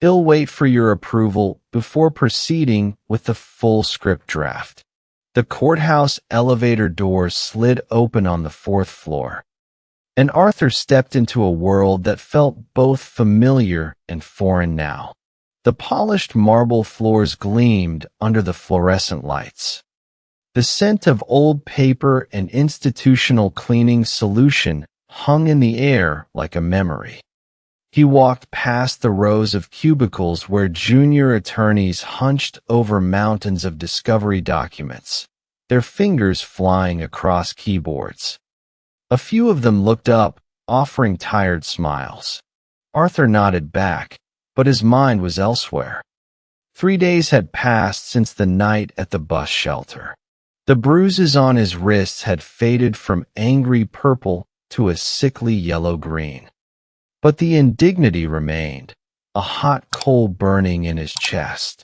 I'll wait for your approval before proceeding with the full script draft. The courthouse elevator doors slid open on the fourth floor, and Arthur stepped into a world that felt both familiar and foreign now. The polished marble floors gleamed under the fluorescent lights. The scent of old paper and institutional cleaning solution hung in the air like a memory. He walked past the rows of cubicles where junior attorneys hunched over mountains of discovery documents, their fingers flying across keyboards. A few of them looked up, offering tired smiles. Arthur nodded back, but his mind was elsewhere. 3 days had passed since the night at the bus shelter. The bruises on his wrists had faded from angry purple to a sickly yellow-green. But the indignity remained, a hot coal burning in his chest.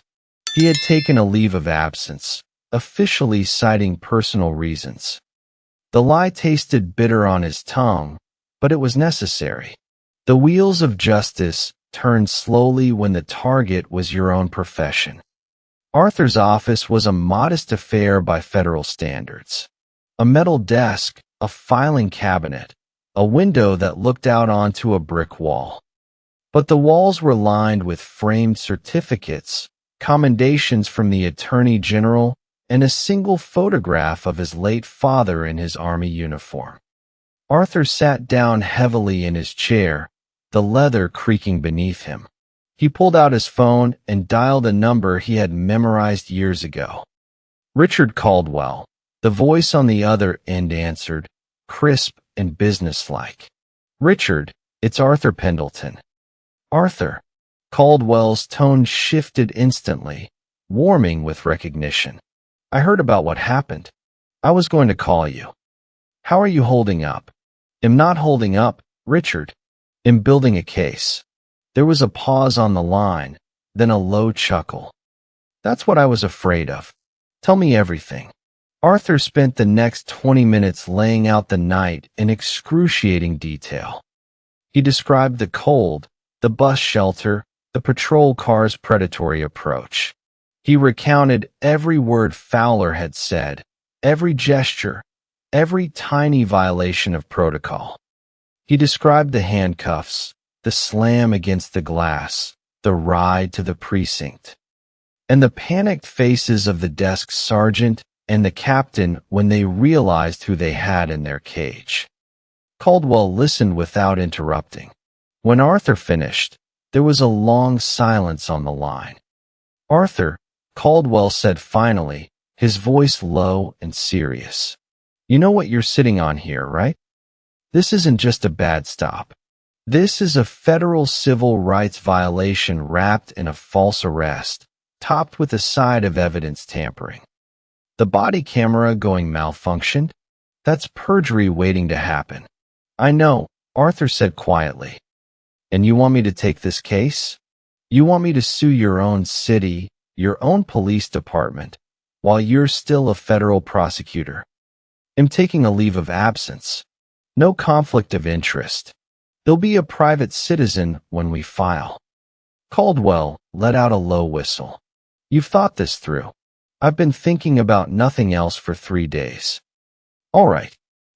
He had taken a leave of absence, officially citing personal reasons. The lie tasted bitter on his tongue, but it was necessary. The wheels of justice turned slowly when the target was your own profession. Arthur's office was a modest affair by federal standards. A metal desk, a filing cabinet, a window that looked out onto a brick wall. But the walls were lined with framed certificates, commendations from the Attorney General, and a single photograph of his late father in his army uniform. Arthur sat down heavily in his chair, the leather creaking beneath him. He pulled out his phone and dialed a number he had memorized years ago. Richard Caldwell. The voice on the other end answered, crisp and businesslike. Richard, it's Arthur Pendleton. Arthur. Caldwell's tone shifted instantly, warming with recognition. I heard about what happened. I was going to call you. How are you holding up? Am not holding up, Richard. Am building a case. There was a pause on the line, then a low chuckle. That's what I was afraid of. Tell me everything. Arthur spent the next 20 minutes laying out the night in excruciating detail. He described the cold, the bus shelter, the patrol car's predatory approach. He recounted every word Fowler had said, every gesture, every tiny violation of protocol. He described the handcuffs, the slam against the glass, the ride to the precinct, and the panicked faces of the desk sergeant and the captain when they realized who they had in their cage. Caldwell listened without interrupting. When Arthur finished, there was a long silence on the line. Arthur, Caldwell said finally, his voice low and serious. You know what you're sitting on here, right? This isn't just a bad stop. This is a federal civil rights violation wrapped in a false arrest, topped with a side of evidence tampering. The body camera going malfunctioned? That's perjury waiting to happen. I know, Arthur said quietly. And you want me to take this case? You want me to sue your own city, your own police department, while you're still a federal prosecutor? I'm taking a leave of absence. No conflict of interest. There'll be a private citizen when we file. Caldwell let out a low whistle. You've thought this through. I've been thinking about nothing else for 3 days. All right.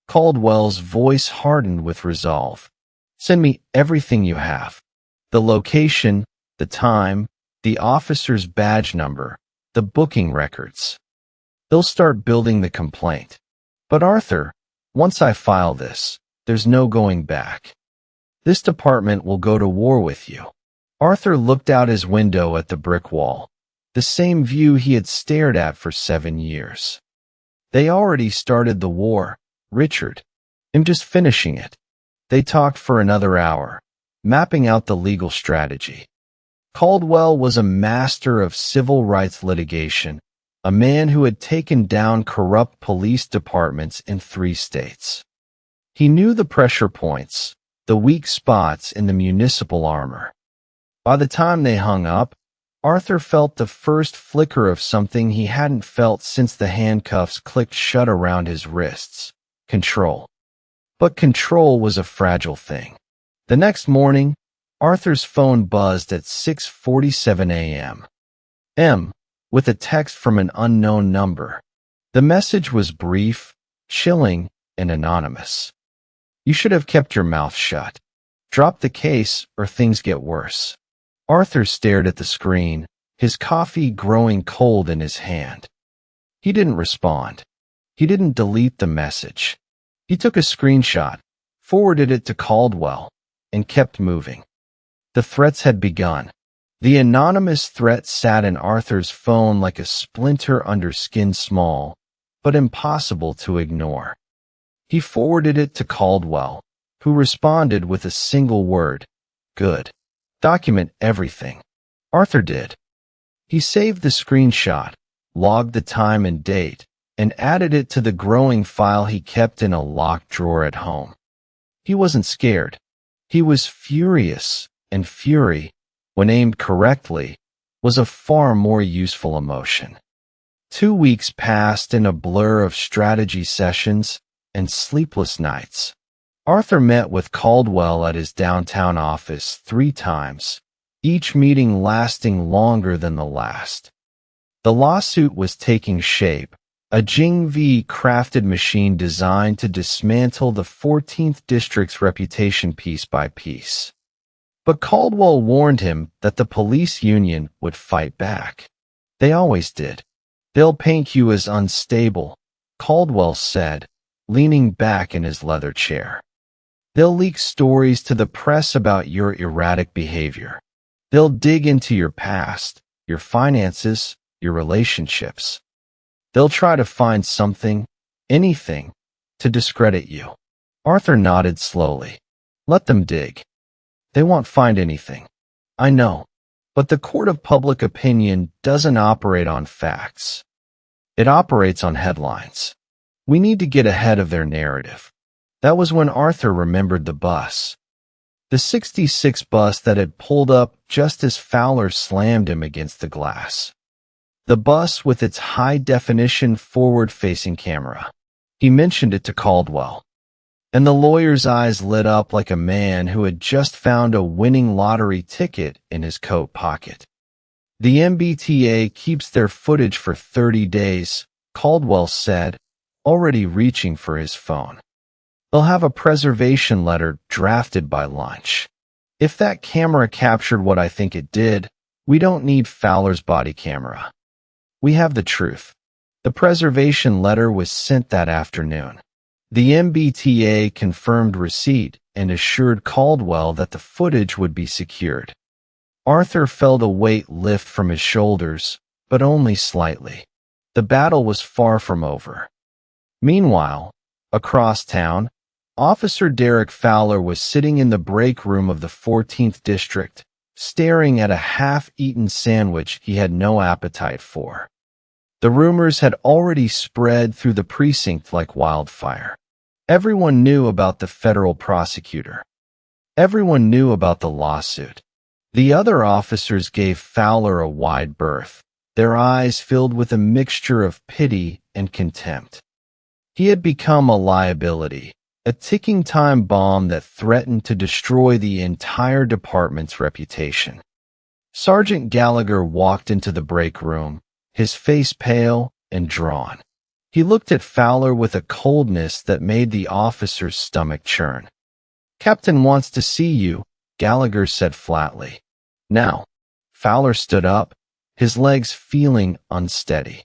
Caldwell's voice hardened with resolve. Send me everything you have. The location, the time, the officer's badge number, the booking records. They'll start building the complaint. But Arthur, once I file this, there's no going back. This department will go to war with you. Arthur looked out his window at the brick wall, the same view he had stared at for 7 years. They already started the war, Richard. I'm just finishing it. They talked for another hour, mapping out the legal strategy. Caldwell was a master of civil rights litigation, a man who had taken down corrupt police departments in 3 states. He knew the pressure points, the weak spots in the municipal armor. By the time they hung up, Arthur felt the first flicker of something he hadn't felt since the handcuffs clicked shut around his wrists. Control. But control was a fragile thing. The next morning, Arthur's phone buzzed at 6:47 a.m. with a text from an unknown number. The message was brief, chilling, and anonymous. You should have kept your mouth shut. Drop the case or things get worse. Arthur stared at the screen, his coffee growing cold in his hand. He didn't respond. He didn't delete the message. He took a screenshot, forwarded it to Caldwell, and kept moving. The threats had begun. The anonymous threat sat in Arthur's phone like a splinter under skin, small, but impossible to ignore. He forwarded it to Caldwell, who responded with a single word, "Good. Document everything." Arthur did. He saved the screenshot, logged the time and date, and added it to the growing file he kept in a locked drawer at home. He wasn't scared. He was furious, and fury, when aimed correctly, was a far more useful emotion. 2 weeks passed in a blur of strategy sessions and sleepless nights. Arthur met with Caldwell at his downtown office 3 times, each meeting lasting longer than the last. The lawsuit was taking shape, a Jing V crafted machine designed to dismantle the 14th District's reputation piece by piece. But Caldwell warned him that the police union would fight back. They always did. They'll paint you as unstable, Caldwell said, leaning back in his leather chair. They'll leak stories to the press about your erratic behavior. They'll dig into your past, your finances, your relationships. They'll try to find something, anything, to discredit you. Arthur nodded slowly. Let them dig. They won't find anything. I know. But the court of public opinion doesn't operate on facts. It operates on headlines. We need to get ahead of their narrative. That was when Arthur remembered the bus. The 66 bus that had pulled up just as Fowler slammed him against the glass. The bus with its high-definition forward-facing camera. He mentioned it to Caldwell. And the lawyer's eyes lit up like a man who had just found a winning lottery ticket in his coat pocket. The MBTA keeps their footage for 30 days, Caldwell said, already reaching for his phone. They'll have a preservation letter drafted by lunch. If that camera captured what I think it did, we don't need Fowler's body camera. We have the truth. The preservation letter was sent that afternoon. The MBTA confirmed receipt and assured Caldwell that the footage would be secured. Arthur felt a weight lift from his shoulders, but only slightly. The battle was far from over. Meanwhile, across town, Officer Derek Fowler was sitting in the break room of the 14th District, staring at a half-eaten sandwich he had no appetite for. The rumors had already spread through the precinct like wildfire. Everyone knew about the federal prosecutor. Everyone knew about the lawsuit. The other officers gave Fowler a wide berth, their eyes filled with a mixture of pity and contempt. He had become a liability, a ticking time bomb that threatened to destroy the entire department's reputation. Sergeant Gallagher walked into the break room, his face pale and drawn. He looked at Fowler with a coldness that made the officer's stomach churn. "Captain wants to see you," Gallagher said flatly. "Now." Fowler stood up, his legs feeling unsteady.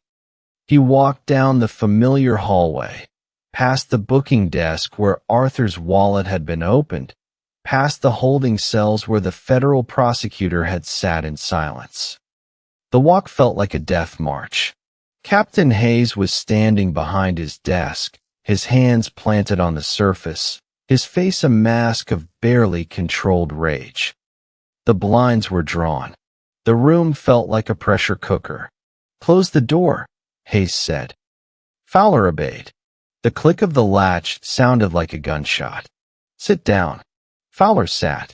He walked down the familiar hallway, past the booking desk where Arthur's wallet had been opened, past the holding cells where the federal prosecutor had sat in silence. The walk felt like a death march. Captain Hayes was standing behind his desk, his hands planted on the surface, his face a mask of barely controlled rage. The blinds were drawn. The room felt like a pressure cooker. "Close the door," Hayes said. Fowler obeyed. The click of the latch sounded like a gunshot. "Sit down." Fowler sat.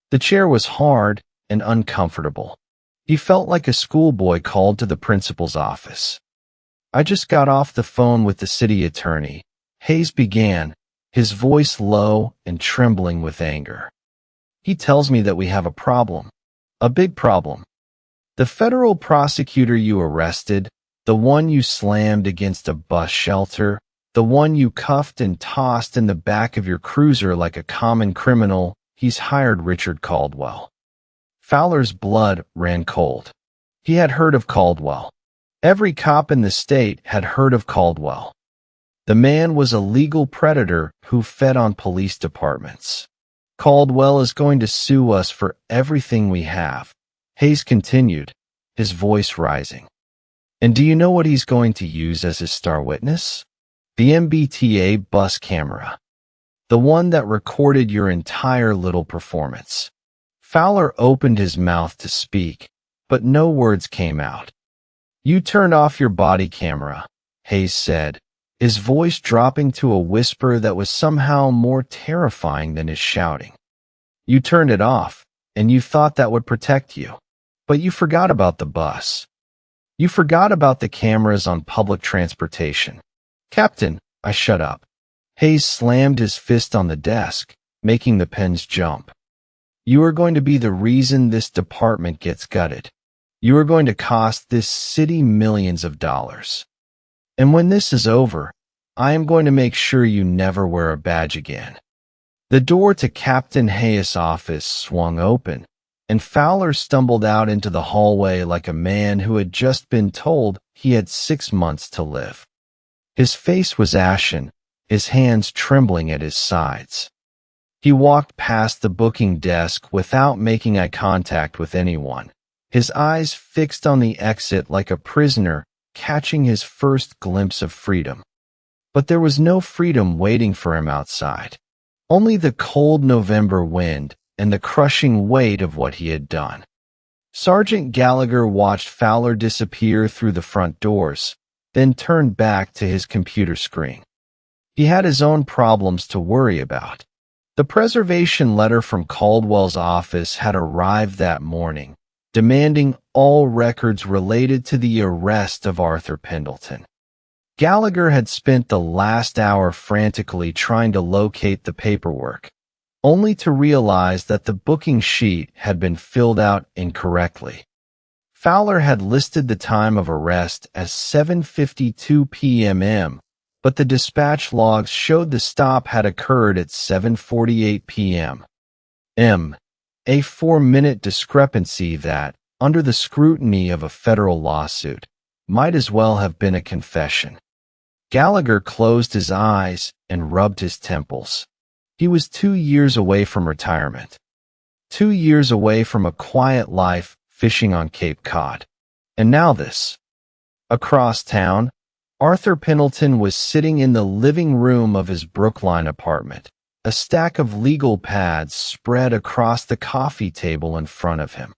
The chair was hard and uncomfortable. He felt like a schoolboy called to the principal's office. "I just got off the phone with the city attorney," Hayes began, his voice low and trembling with anger. He tells me that we have a problem. A big problem. The federal prosecutor you arrested, the one you slammed against a bus shelter, the one you cuffed and tossed in the back of your cruiser like a common criminal, he's hired Richard Caldwell. Fowler's blood ran cold. He had heard of Caldwell. Every cop in the state had heard of Caldwell. The man was a legal predator who fed on police departments. Caldwell is going to sue us for everything we have, Hayes continued, his voice rising. And do you know what he's going to use as his star witness? The MBTA bus camera. The one that recorded your entire little performance. Fowler opened his mouth to speak, but no words came out. You turned off your body camera, Hayes said, his voice dropping to a whisper that was somehow more terrifying than his shouting. You turned it off, and you thought that would protect you. But you forgot about the bus. You forgot about the cameras on public transportation. Captain, I shut up. Hayes slammed his fist on the desk, making the pens jump. You are going to be the reason this department gets gutted. You are going to cost this city millions of dollars. And when this is over, I am going to make sure you never wear a badge again. The door to Captain Hayes' office swung open, and Fowler stumbled out into the hallway like a man who had just been told he had 6 months to live. His face was ashen, his hands trembling at his sides. He walked past the booking desk without making eye contact with anyone, his eyes fixed on the exit like a prisoner catching his first glimpse of freedom. But there was no freedom waiting for him outside, only the cold November wind and the crushing weight of what he had done. Sergeant Gallagher watched Fowler disappear through the front doors, then turned back to his computer screen. He had his own problems to worry about. The preservation letter from Caldwell's office had arrived that morning, demanding all records related to the arrest of Arthur Pendleton. Gallagher had spent the last hour frantically trying to locate the paperwork, only to realize that the booking sheet had been filled out incorrectly. Fowler had listed the time of arrest as 7:52 p.m., but the dispatch logs showed the stop had occurred at 7:48 p.m. A 4-minute discrepancy that, under the scrutiny of a federal lawsuit, might as well have been a confession. Gallagher closed his eyes and rubbed his temples. He was 2 years away from retirement. 2 years away from a quiet life fishing on Cape Cod. And now this. Across town, Arthur Pendleton was sitting in the living room of his Brookline apartment, a stack of legal pads spread across the coffee table in front of him.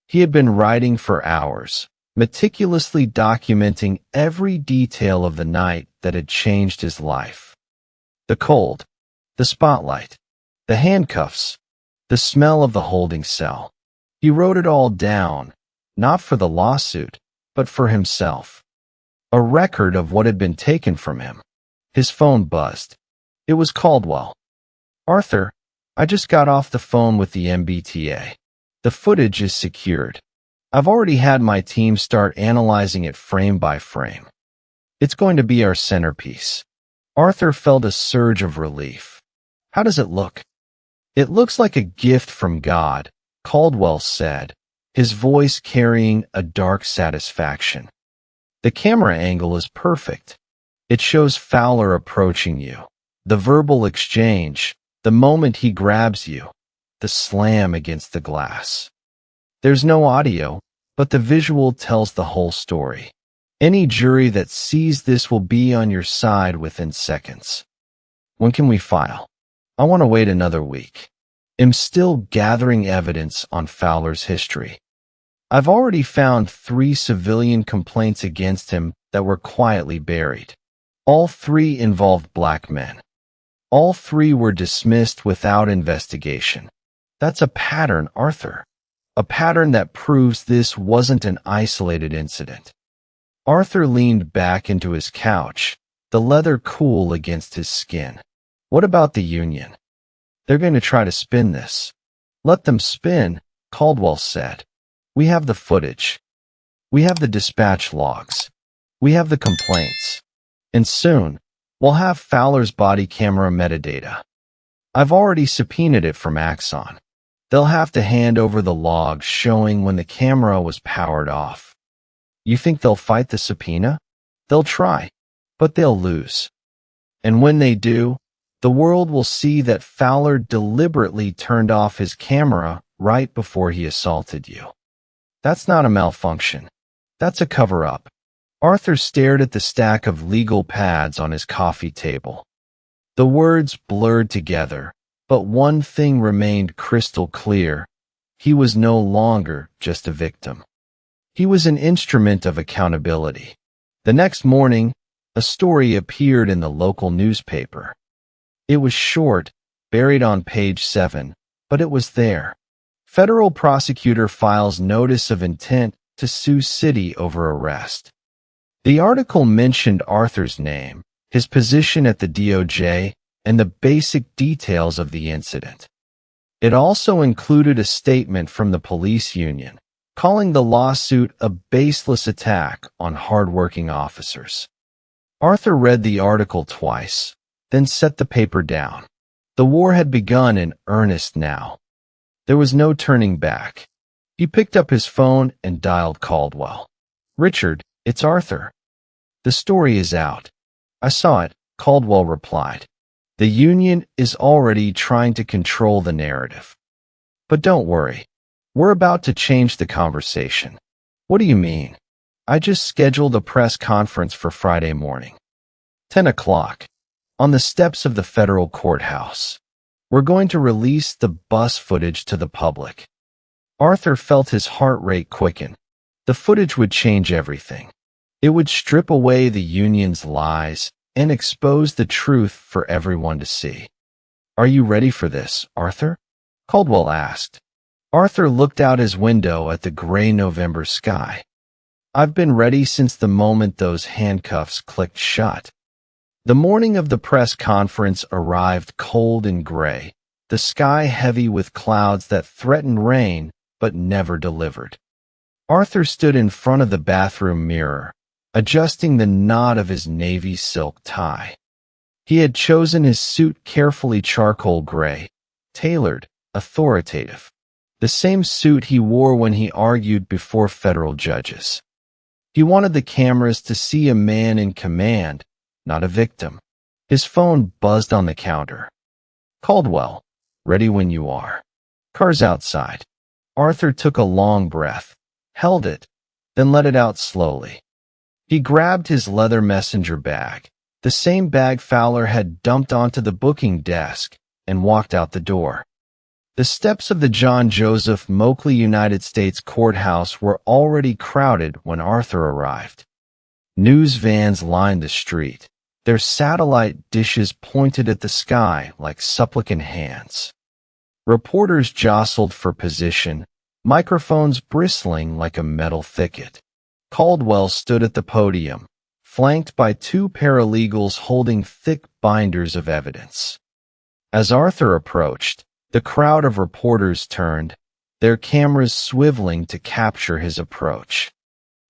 He had been writing for hours, meticulously documenting every detail of the night that had changed his life. The cold, the spotlight, the handcuffs, the smell of the holding cell. He wrote it all down, not for the lawsuit, but for himself. A record of what had been taken from him. His phone buzzed. It was Caldwell. Arthur, I just got off the phone with the MBTA. The footage is secured. I've already had my team start analyzing it frame by frame. It's going to be our centerpiece. Arthur felt a surge of relief. How does it look? It looks like a gift from God, Caldwell said, his voice carrying a dark satisfaction. The camera angle is perfect. It shows Fowler approaching you. The verbal exchange, the moment he grabs you, the slam against the glass. There's no audio, but the visual tells the whole story. Any jury that sees this will be on your side within seconds. When can we file? I want to wait another week. I'm still gathering evidence on Fowler's history. I've already found 3 civilian complaints against him that were quietly buried. All 3 involved black men. All 3 were dismissed without investigation. That's a pattern, Arthur. A pattern that proves this wasn't an isolated incident. Arthur leaned back into his couch, the leather cool against his skin. What about the union? They're going to try to spin this. Let them spin, Caldwell said. We have the footage. We have the dispatch logs. We have the complaints. And soon, we'll have Fowler's body camera metadata. I've already subpoenaed it from Axon. They'll have to hand over the logs showing when the camera was powered off. You think they'll fight the subpoena? They'll try, but they'll lose. And when they do, the world will see that Fowler deliberately turned off his camera right before he assaulted you. That's not a malfunction. That's a cover-up. Arthur stared at the stack of legal pads on his coffee table. The words blurred together, but one thing remained crystal clear. He was no longer just a victim. He was an instrument of accountability. The next morning, a story appeared in the local newspaper. It was short, buried on page 7, but it was there. Federal prosecutor files notice of intent to sue city over arrest. The article mentioned Arthur's name, his position at the DOJ, and the basic details of the incident. It also included a statement from the police union, calling the lawsuit a baseless attack on hardworking officers. Arthur read the article twice, then set the paper down. The war had begun in earnest now. There was no turning back. He picked up his phone and dialed Caldwell. "Richard, it's Arthur. The story is out." "I saw it," Caldwell replied. "The union is already trying to control the narrative. But don't worry. We're about to change the conversation." "What do you mean?" "I just scheduled a press conference for Friday morning. 10 o'clock. On the steps of the federal courthouse. We're going to release the bus footage to the public." Arthur felt his heart rate quicken. The footage would change everything. It would strip away the union's lies and expose the truth for everyone to see. "Are you ready for this, Arthur?" Caldwell asked. Arthur looked out his window at the gray November sky. "I've been ready since the moment those handcuffs clicked shut." The morning of the press conference arrived cold and gray, the sky heavy with clouds that threatened rain but never delivered. Arthur stood in front of the bathroom mirror, adjusting the knot of his navy silk tie. He had chosen his suit carefully charcoal gray, tailored, authoritative. The same suit he wore when he argued before federal judges. He wanted the cameras to see a man in command, not a victim. His phone buzzed on the counter. "Caldwell, ready when you are." "Car's outside." Arthur took a long breath, held it, then let it out slowly. He grabbed his leather messenger bag, the same bag Fowler had dumped onto the booking desk, and walked out the door. The steps of the John Joseph Moakley United States Courthouse were already crowded when Arthur arrived. News vans lined the street, their satellite dishes pointed at the sky like supplicant hands. Reporters jostled for position, microphones bristling like a metal thicket. Caldwell stood at the podium, flanked by 2 paralegals holding thick binders of evidence. As Arthur approached, the crowd of reporters turned, their cameras swiveling to capture his approach.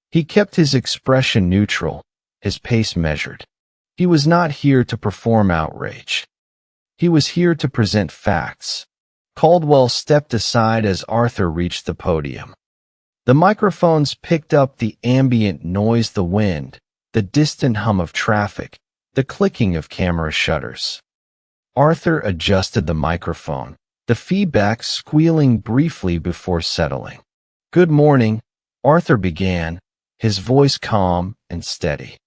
He kept his expression neutral, his pace measured. He was not here to perform outrage. He was here to present facts. Caldwell stepped aside as Arthur reached the podium. The microphones picked up the ambient noise, the wind, the distant hum of traffic, the clicking of camera shutters. Arthur adjusted the microphone, the feedback squealing briefly before settling. "Good morning," Arthur began, his voice calm and steady.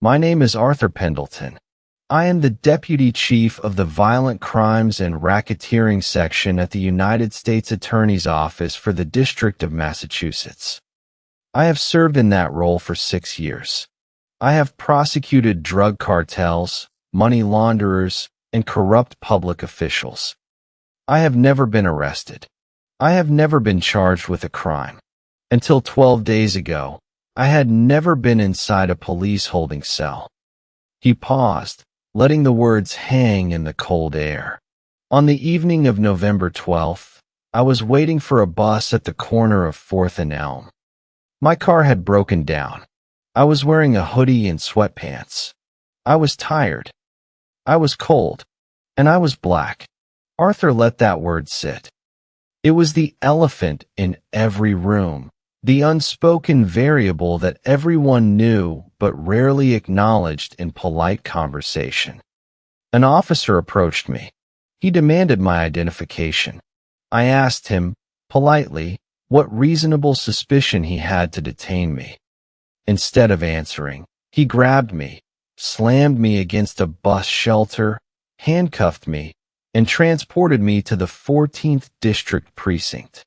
"My name is Arthur Pendleton. I am the Deputy Chief of the Violent Crimes and Racketeering Section at the United States Attorney's Office for the District of Massachusetts. I have served in that role for 6 years. I have prosecuted drug cartels, money launderers, and corrupt public officials. I have never been arrested. I have never been charged with a crime. Until 12 days ago, I had never been inside a police holding cell." He paused, letting the words hang in the cold air. On the evening of November 12th, I was waiting for a bus at the corner of 4th and Elm. My car had broken down. I was wearing a hoodie and sweatpants. I was tired. I was cold. And I was black. Arthur let that word sit. It was the elephant in every room, the unspoken variable that everyone knew but rarely acknowledged in polite conversation. An officer approached me. He demanded my identification. I asked him, politely, what reasonable suspicion he had to detain me. Instead of answering, he grabbed me, slammed me against a bus shelter, handcuffed me, and transported me to the 14th District Precinct.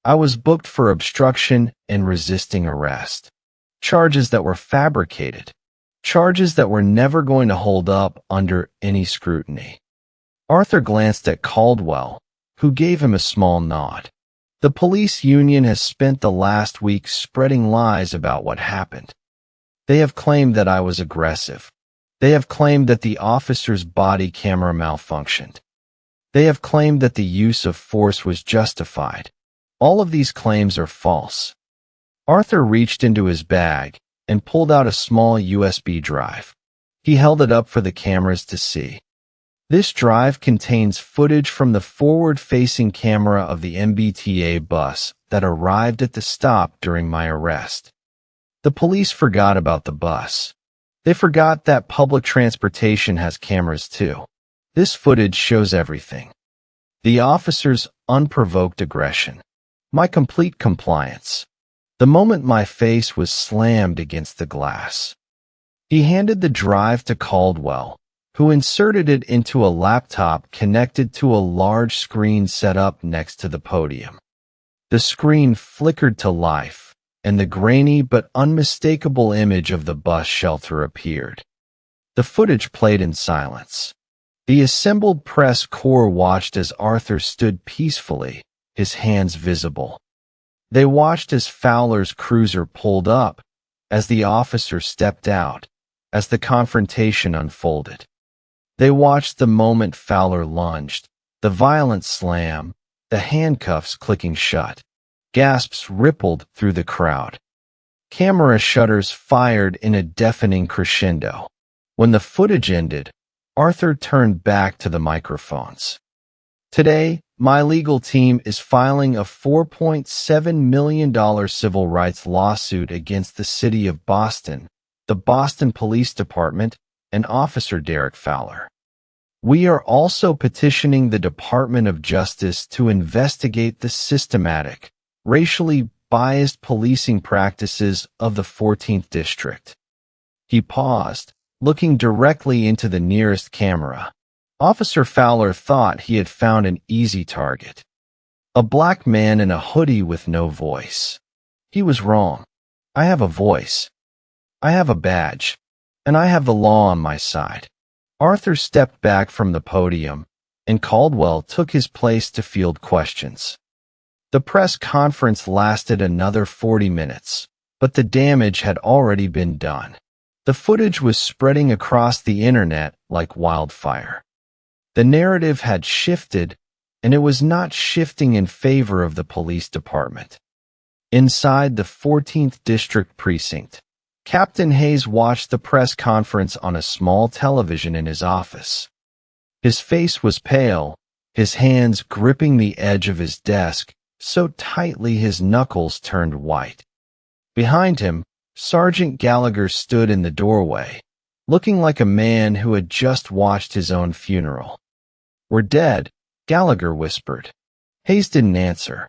I was booked for obstruction and resisting arrest. Charges that were fabricated. Charges that were never going to hold up under any scrutiny. Arthur glanced at Caldwell, who gave him a small nod. The police union has spent the last week spreading lies about what happened. They have claimed that I was aggressive. They have claimed that the officer's body camera malfunctioned. They have claimed that the use of force was justified. All of these claims are false. Arthur reached into his bag and pulled out a small USB drive. He held it up for the cameras to see. This drive contains footage from the forward-facing camera of the MBTA bus that arrived at the stop during my arrest. The police forgot about the bus. They forgot that public transportation has cameras too. This footage shows everything. The officer's unprovoked aggression. My complete compliance. The moment my face was slammed against the glass. He handed the drive to Caldwell, who inserted it into a laptop connected to a large screen set up next to the podium. The screen flickered to life, and the grainy but unmistakable image of the bus shelter appeared. The footage played in silence. The assembled press corps watched as Arthur stood peacefully, his hands visible. They watched as Fowler's cruiser pulled up, as the officer stepped out, as the confrontation unfolded. They watched the moment Fowler lunged, the violent slam, the handcuffs clicking shut. Gasps rippled through the crowd. Camera shutters fired in a deafening crescendo. When the footage ended, Arthur turned back to the microphones. Today, my legal team is filing a $4.7 million civil rights lawsuit against the city of Boston, the Boston Police Department, and Officer Derek Fowler. We are also petitioning the Department of Justice to investigate the systematic, racially biased policing practices of the 14th District. He paused, looking directly into the nearest camera. Officer Fowler thought he had found an easy target. A black man in a hoodie with no voice. He was wrong. I have a voice. I have a badge. And I have the law on my side. Arthur stepped back from the podium, and Caldwell took his place to field questions. The press conference lasted another 40 minutes, but the damage had already been done. The footage was spreading across the internet like wildfire. The narrative had shifted, and it was not shifting in favor of the police department. Inside the 14th District Precinct, Captain Hayes watched the press conference on a small television in his office. His face was pale, his hands gripping the edge of his desk so tightly his knuckles turned white. Behind him, Sergeant Gallagher stood in the doorway, looking like a man who had just watched his own funeral. "We're dead," Gallagher whispered. Hayes didn't answer.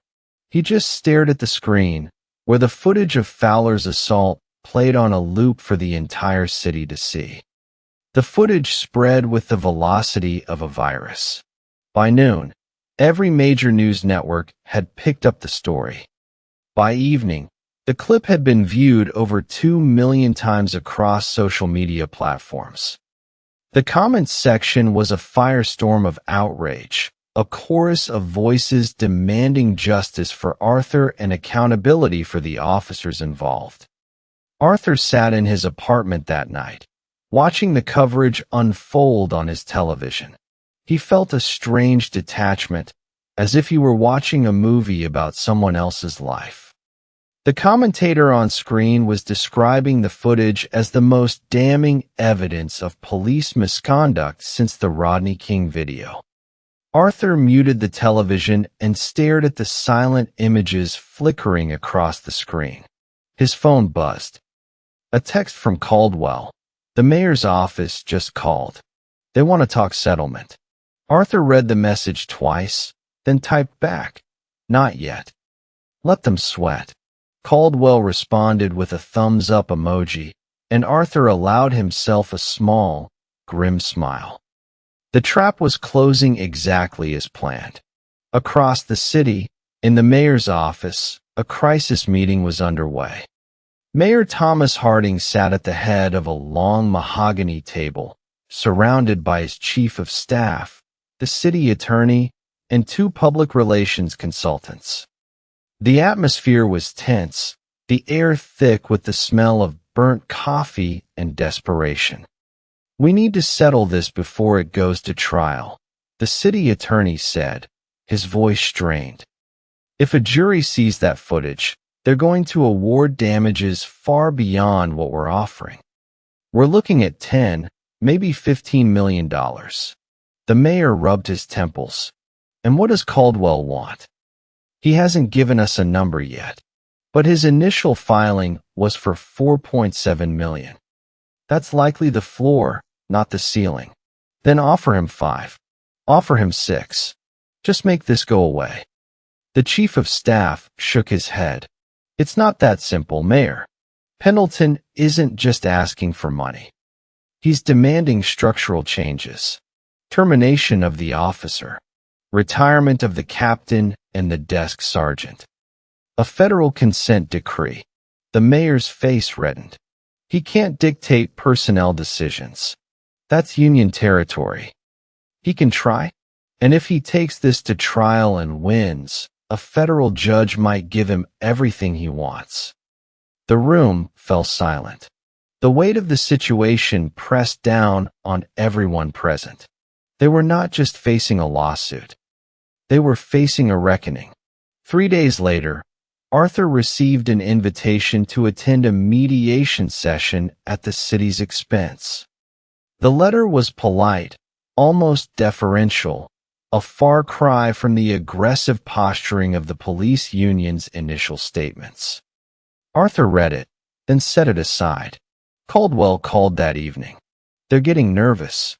He just stared at the screen, where the footage of Fowler's assault played on a loop for the entire city to see. The footage spread with the velocity of a virus. By noon, every major news network had picked up the story. By evening, the clip had been viewed over 2 million times across social media platforms. The comments section was a firestorm of outrage, a chorus of voices demanding justice for Arthur and accountability for the officers involved. Arthur sat in his apartment that night, watching the coverage unfold on his television. He felt a strange detachment, as if you were watching a movie about someone else's life. The commentator on screen was describing the footage as the most damning evidence of police misconduct since the Rodney King video. Arthur muted the television and stared at the silent images flickering across the screen. His phone buzzed. A text from Caldwell. The mayor's office just called. They want to talk settlement. Arthur read the message twice, then typed back, "Not yet. Let them sweat." Caldwell responded with a thumbs-up emoji, and Arthur allowed himself a small, grim smile. The trap was closing exactly as planned. Across the city, in the mayor's office, a crisis meeting was underway. Mayor Thomas Harding sat at the head of a long mahogany table, surrounded by his chief of staff, the city attorney, and two public relations consultants. The atmosphere was tense, the air thick with the smell of burnt coffee and desperation. "We need to settle this before it goes to trial," the city attorney said, his voice strained. "If a jury sees that footage, they're going to award damages far beyond what we're offering. We're looking at $10, maybe $15 million. The mayor rubbed his temples. "And what does Caldwell want?" "He hasn't given us a number yet, but his initial filing was for $4.7 million. That's likely the floor, not the ceiling. Then offer him 5. Offer him 6. Just make this go away." The chief of staff shook his head. "It's not that simple, Mayor. Pendleton isn't just asking for money. He's demanding structural changes. Termination of the officer. Retirement of the captain and the desk sergeant. A federal consent decree." The mayor's face reddened. "He can't dictate personnel decisions. That's union territory. He can try, and if he takes this to trial and wins, a federal judge might give him everything he wants." The room fell silent. The weight of the situation pressed down on everyone present. They were not just facing a lawsuit. They were facing a reckoning. 3 days later, Arthur received an invitation to attend a mediation session at the city's expense. The letter was polite, almost deferential, a far cry from the aggressive posturing of the police union's initial statements. Arthur read it, then set it aside. Caldwell called that evening. "They're getting nervous.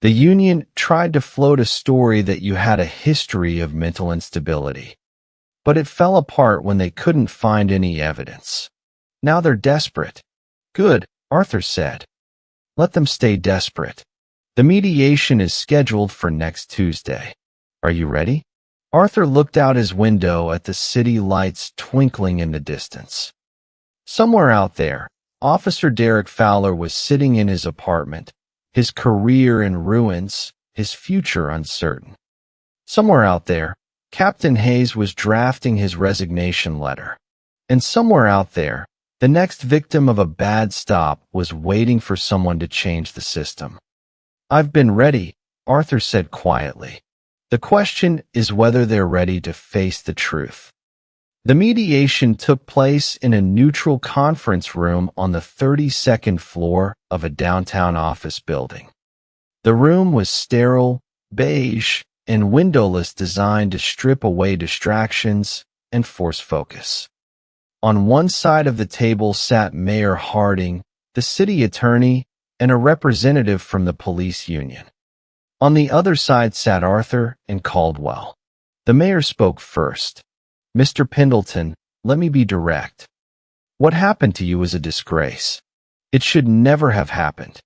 The union tried to float a story that you had a history of mental instability, but it fell apart when they couldn't find any evidence. Now they're desperate." "Good," Arthur said. "Let them stay desperate. The mediation is scheduled for next Tuesday. Are you ready?" Arthur looked out his window at the city lights twinkling in the distance. Somewhere out there, Officer Derek Fowler was sitting in his apartment, his career in ruins, his future uncertain. Somewhere out there, Captain Hayes was drafting his resignation letter. And somewhere out there, the next victim of a bad stop was waiting for someone to change the system. "I've been ready," Arthur said quietly. "The question is whether they're ready to face the truth." The mediation took place in a neutral conference room on the 32nd floor of a downtown office building. The room was sterile, beige, and windowless, designed to strip away distractions and force focus. On one side of the table sat Mayor Harding, the city attorney, and a representative from the police union. On the other side sat Arthur and Caldwell. The mayor spoke first. "Mr. Pendleton, let me be direct. What happened to you is a disgrace. It should never have happened.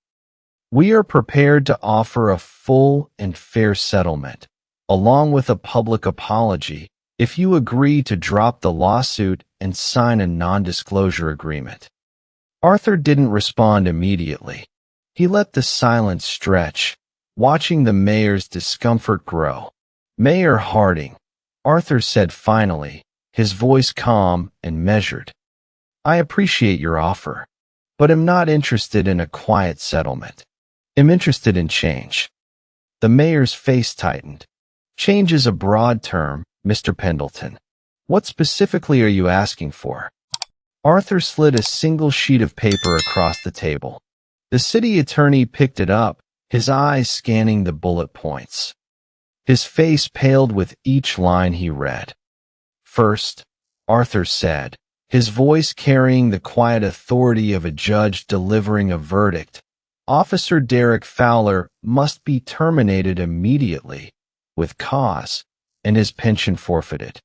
We are prepared to offer a full and fair settlement, along with a public apology, if you agree to drop the lawsuit and sign a non-disclosure agreement." Arthur didn't respond immediately. He let the silence stretch, watching the mayor's discomfort grow. "Mayor Harding," Arthur said finally, his voice calm and measured, "I appreciate your offer, but am not interested in a quiet settlement. I'm interested in change." The mayor's face tightened. Change is a broad term, Mr. Pendleton. What specifically are you asking for? Arthur slid a single sheet of paper across the table. The city attorney picked it up, his eyes scanning the bullet points. His face paled with each line he read. First, Arthur said, his voice carrying the quiet authority of a judge delivering a verdict, Officer Derek Fowler must be terminated immediately, with cause, and his pension forfeited.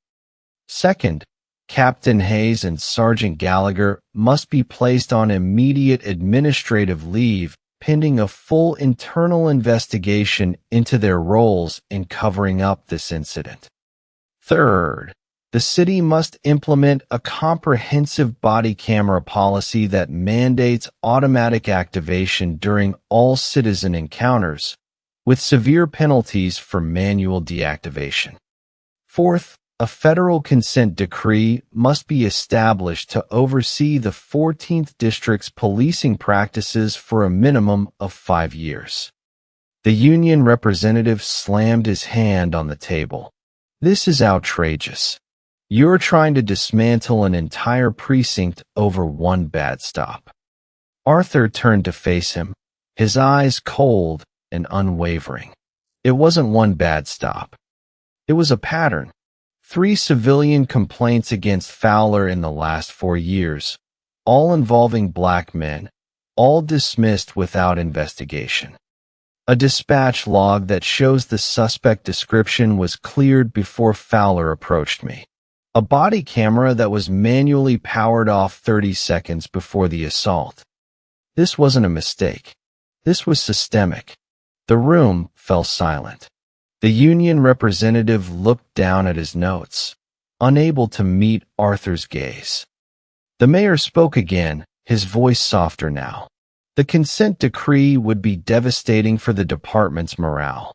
Second, Captain Hayes and Sergeant Gallagher must be placed on immediate administrative leave pending a full internal investigation into their roles in covering up this incident. Third, the city must implement a comprehensive body camera policy that mandates automatic activation during all citizen encounters, with severe penalties for manual deactivation. Fourth, a federal consent decree must be established to oversee the 14th District's policing practices for a minimum of 5 years. The union representative slammed his hand on the table. This is outrageous. You're trying to dismantle an entire precinct over one bad stop. Arthur turned to face him, his eyes cold and unwavering. It wasn't one bad stop. It was a pattern. 3 civilian complaints against Fowler in the last 4 years, all involving black men, all dismissed without investigation. A dispatch log that shows the suspect description was cleared before Fowler approached me. A body camera that was manually powered off 30 seconds before the assault. This wasn't a mistake. This was systemic. The room fell silent. The union representative looked down at his notes, unable to meet Arthur's gaze. The mayor spoke again, his voice softer now. The consent decree would be devastating for the department's morale.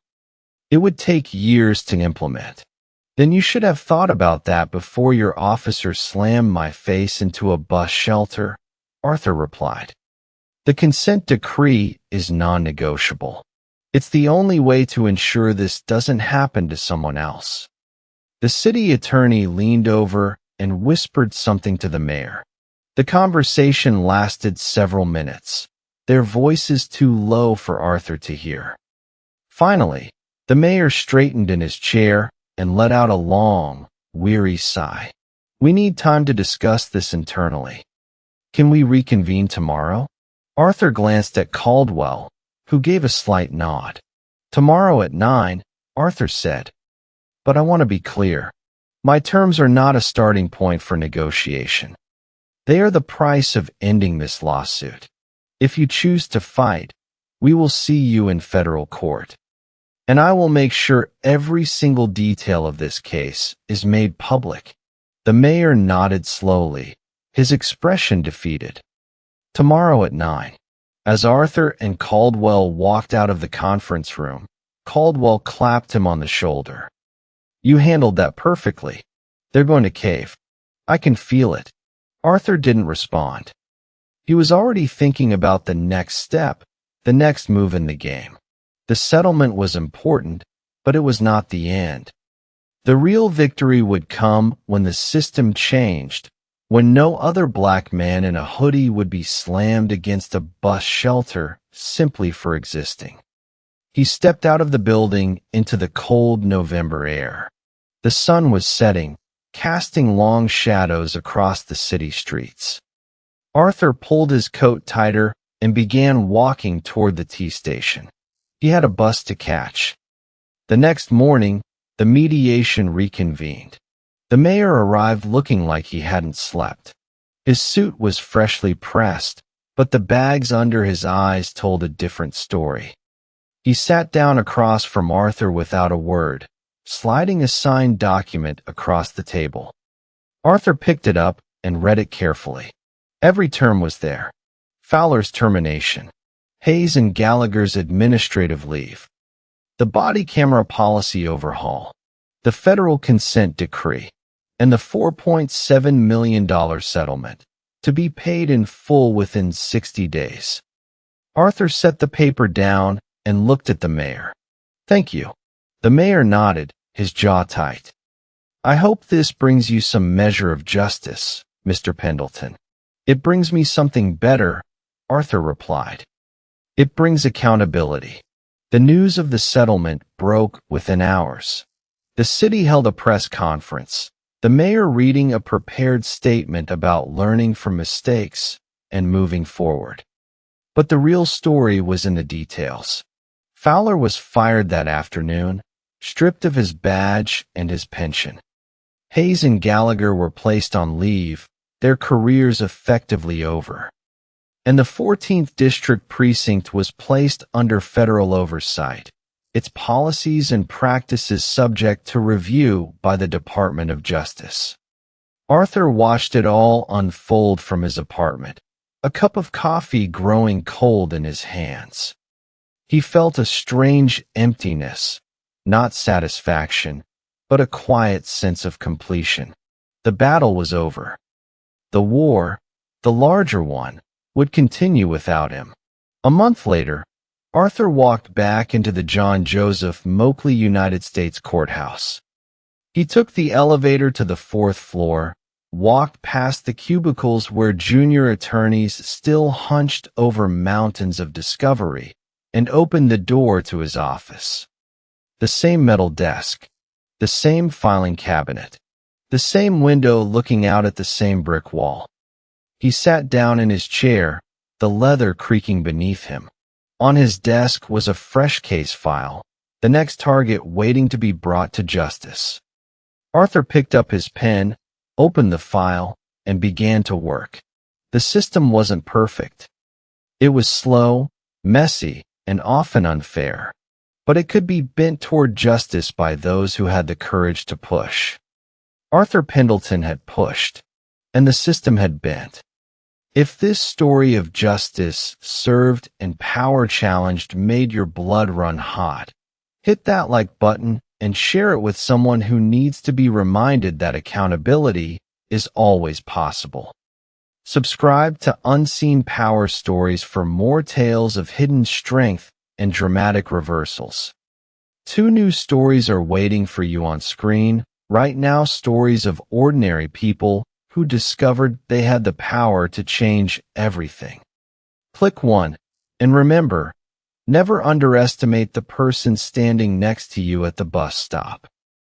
It would take years to implement. Then you should have thought about that before your officer slammed my face into a bus shelter, Arthur replied. The consent decree is non-negotiable. It's the only way to ensure this doesn't happen to someone else. The city attorney leaned over and whispered something to the mayor. The conversation lasted several minutes, their voices too low for Arthur to hear. Finally, the mayor straightened in his chair and let out a long, weary sigh. We need time to discuss this internally. Can we reconvene tomorrow? Arthur glanced at Caldwell, who gave a slight nod. Tomorrow at 9, Arthur said. But I want to be clear. My terms are not a starting point for negotiation. They are the price of ending this lawsuit. If you choose to fight, we will see you in federal court. And I will make sure every single detail of this case is made public. The mayor nodded slowly, his expression defeated. Tomorrow at 9. As Arthur and Caldwell walked out of the conference room, Caldwell clapped him on the shoulder. You handled that perfectly. They're going to cave. I can feel it. Arthur didn't respond. He was already thinking about the next step, the next move in the game. The settlement was important, but it was not the end. The real victory would come when the system changed, when no other black man in a hoodie would be slammed against a bus shelter simply for existing. He stepped out of the building into the cold November air. The sun was setting, casting long shadows across the city streets. Arthur pulled his coat tighter and began walking toward the T-station. He had a bus to catch. The next morning, the mediation reconvened. The mayor arrived looking like he hadn't slept. His suit was freshly pressed, but the bags under his eyes told a different story. He sat down across from Arthur without a word, sliding a signed document across the table. Arthur picked it up and read it carefully. Every term was there. Fowler's termination, Hayes and Gallagher's administrative leave, the body camera policy overhaul, the federal consent decree, and the $4.7 million settlement, to be paid in full within 60 days. Arthur set the paper down and looked at the mayor. Thank you. The mayor nodded, his jaw tight. "I hope this brings you some measure of justice, Mr. Pendleton." "It brings me something better," Arthur replied. "It brings accountability." The news of the settlement broke within hours. The city held a press conference, the mayor reading a prepared statement about learning from mistakes and moving forward. But the real story was in the details. Fowler was fired that afternoon, stripped of his badge and his pension. Hayes and Gallagher were placed on leave, their careers effectively over. And the 14th District Precinct was placed under federal oversight, its policies and practices subject to review by the Department of Justice. Arthur watched it all unfold from his apartment, a cup of coffee growing cold in his hands. He felt a strange emptiness, not satisfaction, but a quiet sense of completion. The battle was over. The war, the larger one, would continue without him. A month later, Arthur walked back into the John Joseph Moakley United States Courthouse. He took the elevator to the 4th floor, walked past the cubicles where junior attorneys still hunched over mountains of discovery, and opened the door to his office. The same metal desk, the same filing cabinet, the same window looking out at the same brick wall. He sat down in his chair, the leather creaking beneath him. On his desk was a fresh case file, the next target waiting to be brought to justice. Arthur picked up his pen, opened the file, and began to work. The system wasn't perfect. It was slow, messy, and often unfair, but it could be bent toward justice by those who had the courage to push. Arthur Pendleton had pushed, and the system had bent. If this story of justice, served, and power challenged made your blood run hot, hit that like button and share it with someone who needs to be reminded that accountability is always possible. Subscribe to Unseen Power Stories for more tales of hidden strength and dramatic reversals. 2 new stories are waiting for you on screen right now, stories of ordinary people who discovered they had the power to change everything. Click 1, and remember, never underestimate the person standing next to you at the bus stop.